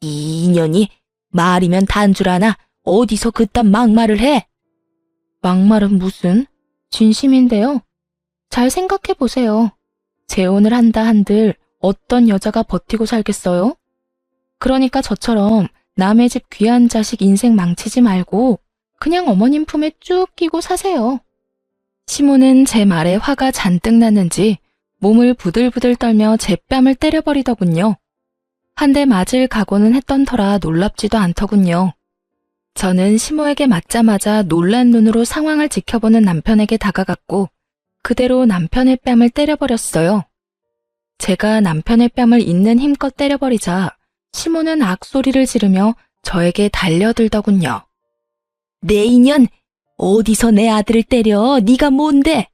이 인연이 말이면 단줄 아나 어디서 그딴 막말을 해? 막말은 무슨? 진심인데요. 잘 생각해 보세요. 재혼을 한다 한들 어떤 여자가 버티고 살겠어요? 그러니까 저처럼 남의 집 귀한 자식 인생 망치지 말고 그냥 어머님 품에 쭉 끼고 사세요. 시모는 제 말에 화가 잔뜩 났는지 몸을 부들부들 떨며 제 뺨을 때려버리더군요. 한 대 맞을 각오는 했던 터라 놀랍지도 않더군요. 저는 시모에게 맞자마자 놀란 눈으로 상황을 지켜보는 남편에게 다가갔고 그대로 남편의 뺨을 때려버렸어요. 제가 남편의 뺨을 있는 힘껏 때려버리자 시모는 악소리를 지르며 저에게 달려들더군요. 내 인연! 어디서 내 아들을 때려? 네가 뭔데?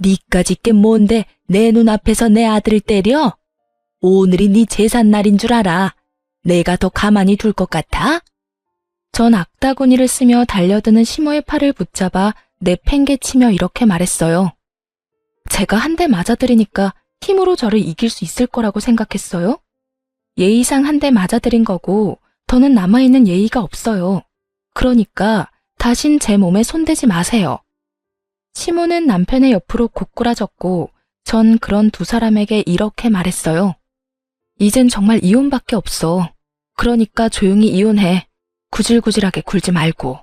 니까짓 게 뭔데 내 눈앞에서 내 아들을 때려? 오늘이 네 제삿날인 줄 알아. 내가 더 가만히 둘 것 같아? 전 악다구니를 쓰며 달려드는 시모의 팔을 붙잡아 내팽개치며 이렇게 말했어요. 제가 한 대 맞아들이니까 힘으로 저를 이길 수 있을 거라고 생각했어요? 예의상 한 대 맞아들인 거고 더는 남아있는 예의가 없어요. 그러니까 다신 제 몸에 손대지 마세요. 시모는 남편의 옆으로 고꾸라졌고 전 그런 두 사람에게 이렇게 말했어요. 이젠 정말 이혼밖에 없어. 그러니까 조용히 이혼해. 구질구질하게 굴지 말고.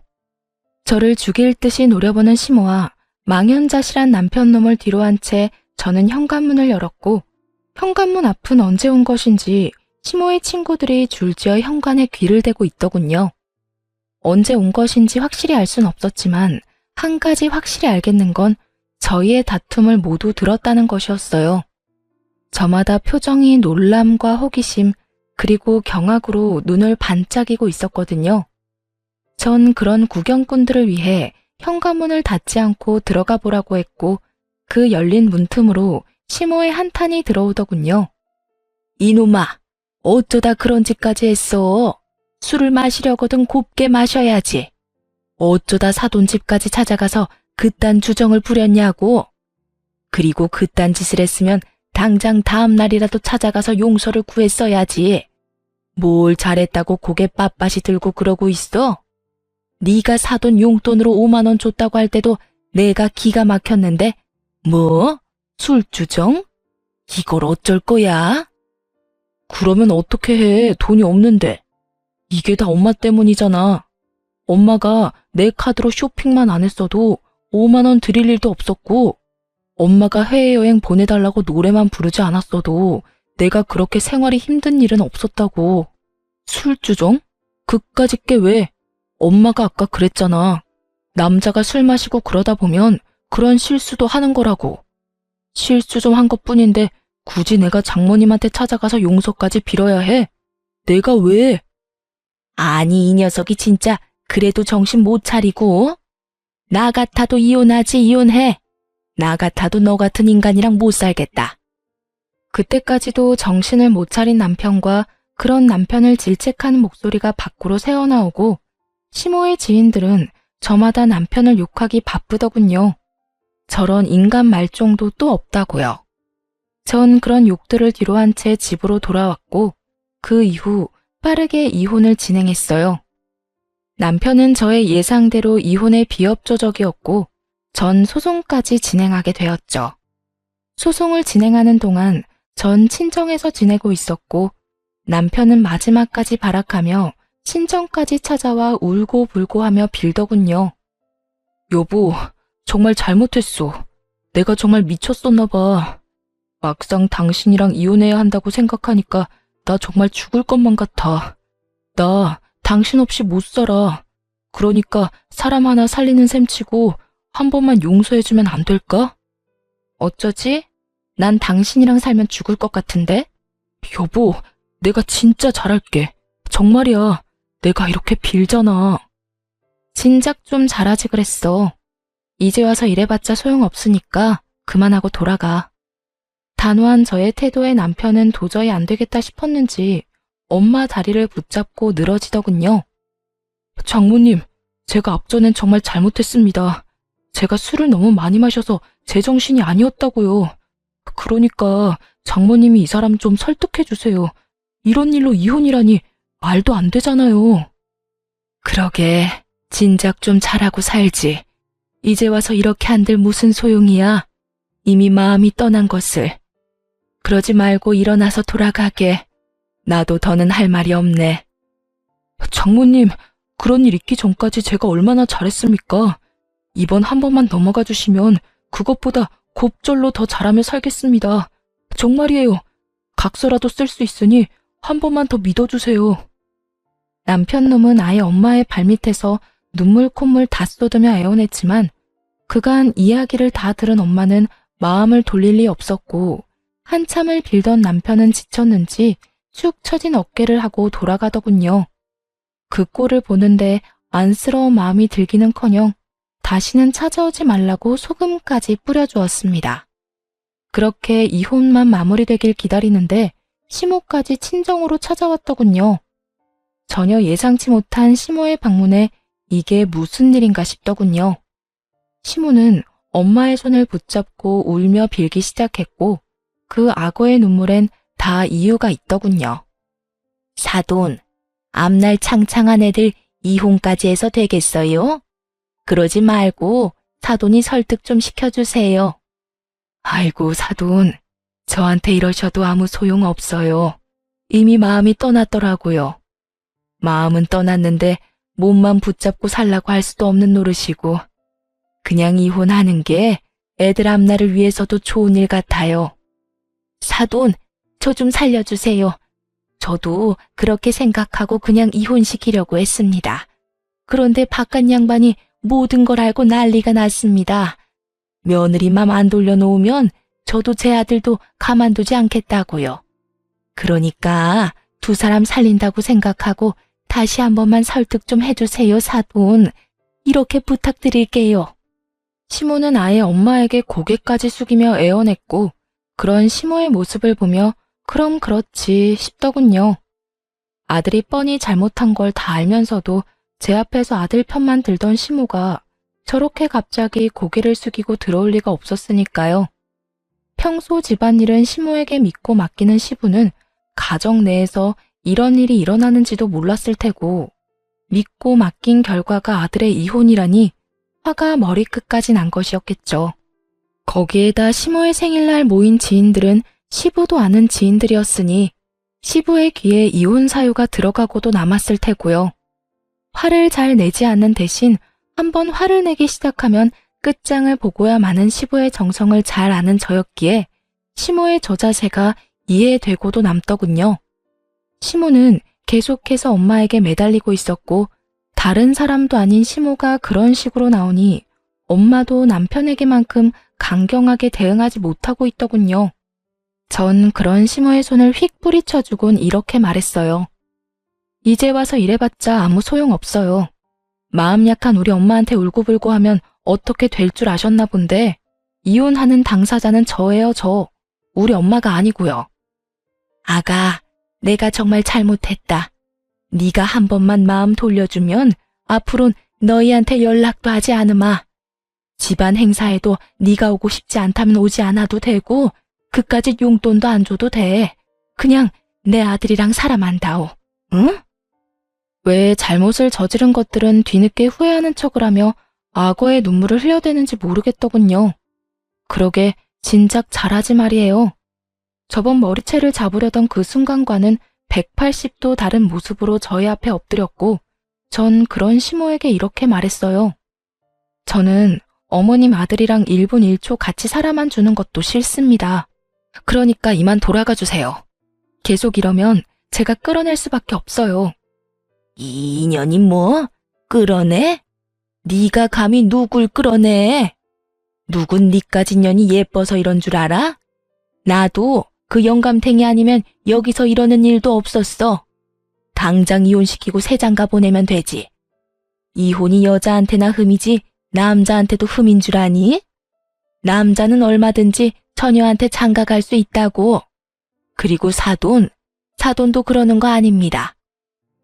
저를 죽일 듯이 노려보는 시모와 망연자실한 남편 놈을 뒤로 한 채 저는 현관문을 열었고 현관문 앞은 언제 온 것인지 시모의 친구들이 줄지어 현관에 귀를 대고 있더군요. 언제 온 것인지 확실히 알 순 없었지만 한 가지 확실히 알겠는 건 저희의 다툼을 모두 들었다는 것이었어요. 저마다 표정이 놀람과 호기심 그리고 경악으로 눈을 반짝이고 있었거든요. 전 그런 구경꾼들을 위해 현관문을 닫지 않고 들어가 보라고 했고 그 열린 문틈으로 시모의 한탄이 들어오더군요. 이놈아, 어쩌다 그런 짓까지 했어? 술을 마시려거든 곱게 마셔야지. 어쩌다 사돈집까지 찾아가서 그딴 주정을 부렸냐고. 그리고 그딴 짓을 했으면 당장 다음 날이라도 찾아가서 용서를 구했어야지. 뭘 잘했다고 고개 빳빳이 들고 그러고 있어? 네가 사돈 용돈으로 5만 원 줬다고 할 때도 내가 기가 막혔는데 뭐? 술주정? 이걸 어쩔 거야? 그러면 어떻게 해? 돈이 없는데. 이게 다 엄마 때문이잖아. 엄마가 내 카드로 쇼핑만 안 했어도 5만 원 드릴 일도 없었고 엄마가 해외여행 보내달라고 노래만 부르지 않았어도 내가 그렇게 생활이 힘든 일은 없었다고. 술주정? 그까짓 게 왜? 엄마가 아까 그랬잖아. 남자가 술 마시고 그러다 보면 그런 실수도 하는 거라고. 실수 좀 한 것뿐인데 굳이 내가 장모님한테 찾아가서 용서까지 빌어야 해? 내가 왜? 아니 이 녀석이 진짜 그래도 정신 못 차리고. 나 같아도 이혼하지 이혼해. 나 같아도 너 같은 인간이랑 못 살겠다. 그때까지도 정신을 못 차린 남편과 그런 남편을 질책하는 목소리가 밖으로 새어나오고 시모의 지인들은 저마다 남편을 욕하기 바쁘더군요. 저런 인간 말종도 또 없다고요. 전 그런 욕들을 뒤로 한 채 집으로 돌아왔고 그 이후 빠르게 이혼을 진행했어요. 남편은 저의 예상대로 이혼에 비협조적이었고 전 소송까지 진행하게 되었죠. 소송을 진행하는 동안 전 친정에서 지내고 있었고 남편은 마지막까지 발악하며 친정까지 찾아와 울고불고 하며 빌더군요. 여보, 정말 잘못했어. 내가 정말 미쳤었나 봐. 막상 당신이랑 이혼해야 한다고 생각하니까 나 정말 죽을 것만 같아. 나 당신 없이 못 살아. 그러니까 사람 하나 살리는 셈 치고 한 번만 용서해주면 안 될까? 어쩌지? 난 당신이랑 살면 죽을 것 같은데? 여보, 내가 진짜 잘할게. 정말이야. 내가 이렇게 빌잖아. 진작 좀 잘하지 그랬어. 이제 와서 이래봤자 소용없으니까 그만하고 돌아가. 단호한 저의 태도에 남편은 도저히 안 되겠다 싶었는지 엄마 다리를 붙잡고 늘어지더군요. 장모님, 제가 앞전엔 정말 잘못했습니다. 제가 술을 너무 많이 마셔서 제정신이 아니었다고요. 그러니까 장모님이 이 사람 좀 설득해 주세요. 이런 일로 이혼이라니 말도 안 되잖아요. 그러게, 진작 좀 잘하고 살지. 이제 와서 이렇게 한들 무슨 소용이야. 이미 마음이 떠난 것을. 그러지 말고 일어나서 돌아가게. 나도 더는 할 말이 없네. 장모님, 그런 일 있기 전까지 제가 얼마나 잘했습니까? 이번 한 번만 넘어가 주시면 그것보다 곱절로 더 잘하며 살겠습니다. 정말이에요. 각서라도 쓸 수 있으니 한 번만 더 믿어주세요. 남편 놈은 아예 엄마의 발밑에서 눈물 콧물 다 쏟으며 애원했지만 그간 이야기를 다 들은 엄마는 마음을 돌릴 리 없었고 한참을 빌던 남편은 지쳤는지 축 처진 어깨를 하고 돌아가더군요. 그 꼴을 보는데 안쓰러운 마음이 들기는커녕 다시는 찾아오지 말라고 소금까지 뿌려주었습니다. 그렇게 이혼만 마무리되길 기다리는데 시모까지 친정으로 찾아왔더군요. 전혀 예상치 못한 시모의 방문에 이게 무슨 일인가 싶더군요. 시모는 엄마의 손을 붙잡고 울며 빌기 시작했고 그 악어의 눈물엔 다 이유가 있더군요. 사돈, 앞날 창창한 애들 이혼까지 해서 되겠어요? 그러지 말고 사돈이 설득 좀 시켜주세요. 아이고, 사돈. 저한테 이러셔도 아무 소용 없어요. 이미 마음이 떠났더라고요. 마음은 떠났는데 몸만 붙잡고 살라고 할 수도 없는 노릇이고, 그냥 이혼하는 게 애들 앞날을 위해서도 좋은 일 같아요. 사돈, 저 좀 살려주세요. 저도 그렇게 생각하고 그냥 이혼시키려고 했습니다. 그런데 바깥 양반이 모든 걸 알고 난리가 났습니다. 며느리 맘 안 돌려놓으면 저도 제 아들도 가만두지 않겠다고요. 그러니까 두 사람 살린다고 생각하고 다시 한 번만 설득 좀 해주세요, 사돈. 이렇게 부탁드릴게요. 시모는 아예 엄마에게 고개까지 숙이며 애원했고, 그런 시모의 모습을 보며 그럼 그렇지 싶더군요. 아들이 뻔히 잘못한 걸 다 알면서도 제 앞에서 아들 편만 들던 시모가 저렇게 갑자기 고개를 숙이고 들어올 리가 없었으니까요. 평소 집안일은 시모에게 믿고 맡기는 시부는 가정 내에서 이런 일이 일어나는지도 몰랐을 테고, 믿고 맡긴 결과가 아들의 이혼이라니 화가 머리끝까지 난 것이었겠죠. 거기에다 시모의 생일날 모인 지인들은 시부도 아는 지인들이었으니 시부의 귀에 이혼 사유가 들어가고도 남았을 테고요. 화를 잘 내지 않는 대신 한번 화를 내기 시작하면 끝장을 보고야 마는 시부의 정성을 잘 아는 저였기에 시모의 저자세가 이해되고도 남더군요. 시모는 계속해서 엄마에게 매달리고 있었고, 다른 사람도 아닌 시모가 그런 식으로 나오니 엄마도 남편에게만큼 강경하게 대응하지 못하고 있더군요. 전 그런 시모의 손을 휙 뿌리쳐주곤 이렇게 말했어요. 이제 와서 이래봤자 아무 소용없어요. 마음 약한 우리 엄마한테 울고불고 하면 어떻게 될 줄 아셨나 본데, 이혼하는 당사자는 저예요, 저. 우리 엄마가 아니고요. 아가, 내가 정말 잘못했다. 네가 한 번만 마음 돌려주면 앞으론 너희한테 연락도 하지 않으마. 집안 행사에도 네가 오고 싶지 않다면 오지 않아도 되고, 그까짓 용돈도 안 줘도 돼. 그냥 내 아들이랑 살아만다오. 응? 왜 잘못을 저지른 것들은 뒤늦게 후회하는 척을 하며 악어의 눈물을 흘려대는지 모르겠더군요. 그러게 진작 잘하지 말이에요. 저번 머리채를 잡으려던 그 순간과는 180도 다른 모습으로 저희 앞에 엎드렸고, 전 그런 시모에게 이렇게 말했어요. 저는 어머님 아들이랑 1분 1초 같이 살아만 주는 것도 싫습니다. 그러니까 이만 돌아가 주세요. 계속 이러면 제가 끌어낼 수밖에 없어요. 이 인연이 뭐? 끌어내? 네가 감히 누굴 끌어내? 누군 니까지 년이 예뻐서 이런 줄 알아? 나도 그 영감탱이 아니면 여기서 이러는 일도 없었어. 당장 이혼시키고 새장가 보내면 되지. 이혼이 여자한테나 흠이지 남자한테도 흠인 줄 아니? 남자는 얼마든지 처녀한테 장가 갈 수 있다고. 그리고 사돈도 그러는 거 아닙니다.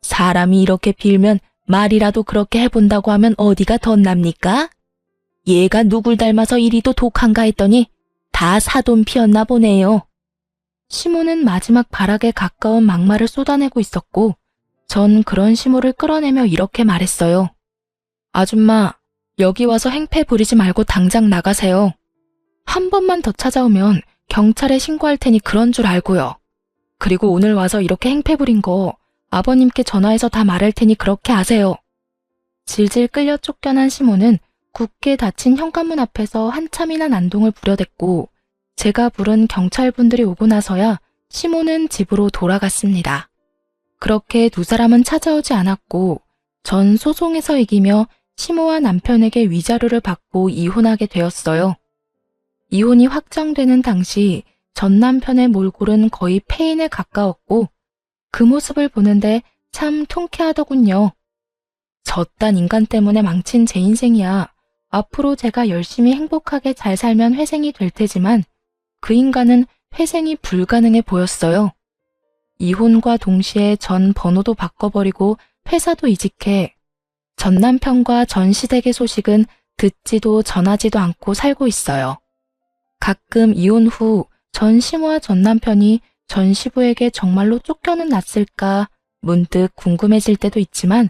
사람이 이렇게 빌면 말이라도 그렇게 해본다고 하면 어디가 덧납니까? 얘가 누굴 닮아서 이리도 독한가 했더니 다 사돈 피었나 보네요. 시모는 마지막 발악에 가까운 막말을 쏟아내고 있었고, 전 그런 시모를 끌어내며 이렇게 말했어요. 아줌마, 여기 와서 행패 부리지 말고 당장 나가세요. 한 번만 더 찾아오면 경찰에 신고할 테니 그런 줄 알고요. 그리고 오늘 와서 이렇게 행패 부린 거 아버님께 전화해서 다 말할 테니 그렇게 아세요. 질질 끌려 쫓겨난 시모는 굳게 닫힌 현관문 앞에서 한참이나 난동을 부려댔고, 제가 부른 경찰분들이 오고 나서야 시모는 집으로 돌아갔습니다. 그렇게 두 사람은 찾아오지 않았고, 전 소송에서 이기며 시모와 남편에게 위자료를 받고 이혼하게 되었어요. 이혼이 확정되는 당시 전 남편의 몰골은 거의 폐인에 가까웠고, 그 모습을 보는데 참 통쾌하더군요. 저딴 인간 때문에 망친 제 인생이야. 앞으로 제가 열심히 행복하게 잘 살면 회생이 될 테지만 그 인간은 회생이 불가능해 보였어요. 이혼과 동시에 전 번호도 바꿔버리고 회사도 이직해 전 남편과 전 시댁의 소식은 듣지도 전하지도 않고 살고 있어요. 가끔 이혼 후 전 시모와 전 남편이 전 시부에게 정말로 쫓겨는 났을까 문득 궁금해질 때도 있지만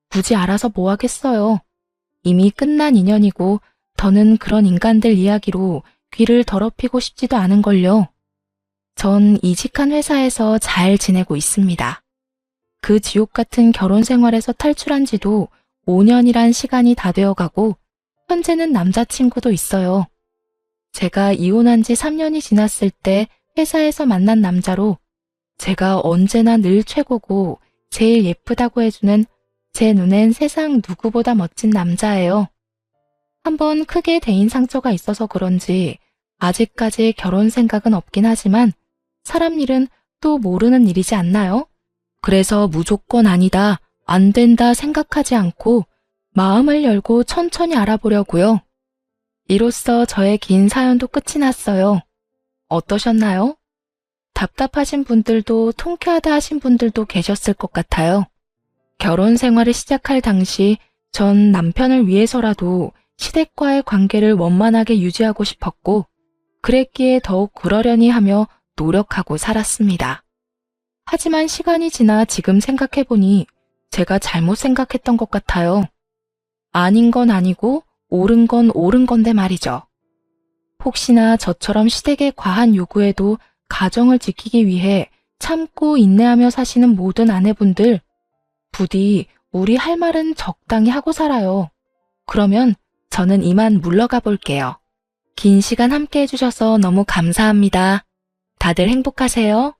굳이 알아서 뭐 하겠어요. 이미 끝난 인연이고 더는 그런 인간들 이야기로 귀를 더럽히고 싶지도 않은걸요. 전 이직한 회사에서 잘 지내고 있습니다. 그 지옥 같은 결혼 생활에서 탈출한 지도 5년이란 시간이 다 되어가고 현재는 남자친구도 있어요. 제가 이혼한 지 3년이 지났을 때 회사에서 만난 남자로 제가 언제나 늘 최고고 제일 예쁘다고 해주는 제 눈엔 세상 누구보다 멋진 남자예요. 한번 크게 대인 상처가 있어서 그런지 아직까지 결혼 생각은 없긴 하지만 사람 일은 또 모르는 일이지 않나요? 그래서 무조건 아니다, 안 된다 생각하지 않고 마음을 열고 천천히 알아보려고요. 이로써 저의 긴 사연도 끝이 났어요. 어떠셨나요? 답답하신 분들도 통쾌하다 하신 분들도 계셨을 것 같아요. 결혼 생활을 시작할 당시 전 남편을 위해서라도 시댁과의 관계를 원만하게 유지하고 싶었고 그랬기에 더욱 그러려니 하며 노력하고 살았습니다. 하지만 시간이 지나 지금 생각해보니 제가 잘못 생각했던 것 같아요. 아닌 건 아니고 옳은 건 옳은 건데 말이죠. 혹시나 저처럼 시댁의 과한 요구에도 가정을 지키기 위해 참고 인내하며 사시는 모든 아내분들, 부디 우리 할 말은 적당히 하고 살아요. 그러면 저는 이만 물러가 볼게요. 긴 시간 함께 해주셔서 너무 감사합니다. 다들 행복하세요.